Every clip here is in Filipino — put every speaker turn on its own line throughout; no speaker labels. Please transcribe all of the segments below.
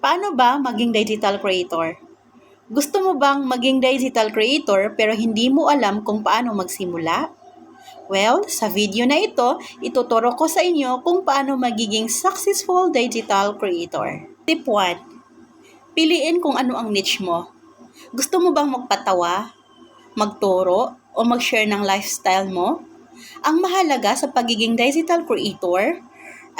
Paano ba maging digital creator? Gusto mo bang maging digital creator pero hindi mo alam kung paano magsimula? Well, sa video na ito, ituturo ko sa inyo kung paano magiging successful digital creator. Tip 1. Piliin kung ano ang niche mo. Gusto mo bang magpatawa, magturo, o mag-share ng lifestyle mo? Ang mahalaga sa pagiging digital creator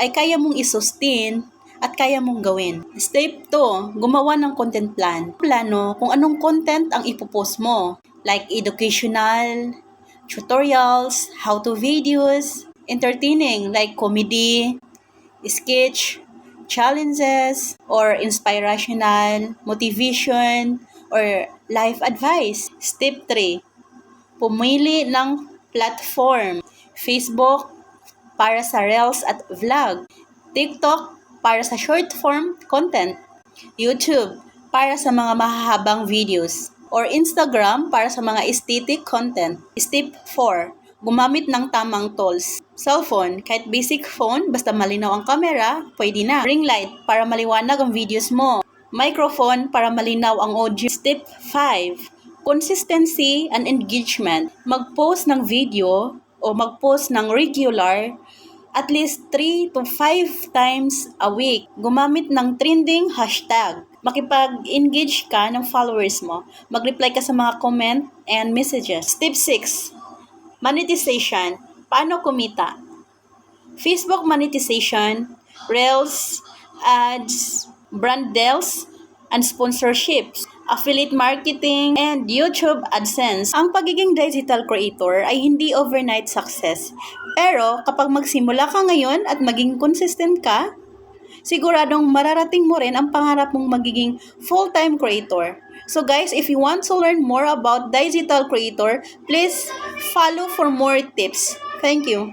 ay kaya mong isustain at kaya mong gawin. Step 2, gumawa ng content plan. Plano kung anong content ang ipopost mo, like educational, tutorials, how-to videos, entertaining like comedy, sketch, challenges, or inspirational, motivation, or life advice. Step 3, pumili ng platform. Facebook para sa reels at vlog. TikTok para sa short form content. YouTube para sa mga mahahabang videos. Or Instagram para sa mga aesthetic content. Step 4. Gumamit ng tamang tools. Cellphone, kahit basic phone, basta malinaw ang camera, pwede na. Ring light para maliwanag ang videos mo. Microphone para malinaw ang audio. Step 5. Consistency and engagement. Mag-post ng video o mag-post ng regular at least 3 to 5 times a week. Gumamit ng trending hashtag. Makipag-engage ka ng followers mo. Mag-reply ka sa mga comment and messages. Step 6. Monetization. Paano kumita? Facebook monetization, Reels, ads, brand deals, and sponsorships, affiliate marketing, and YouTube AdSense. Ang pagiging digital creator ay hindi overnight success. Pero kapag magsimula ka ngayon at maging consistent ka, siguradong mararating mo rin ang pangarap mong magiging full-time creator. So guys, if you want to learn more about digital creator, please follow for more tips. Thank you.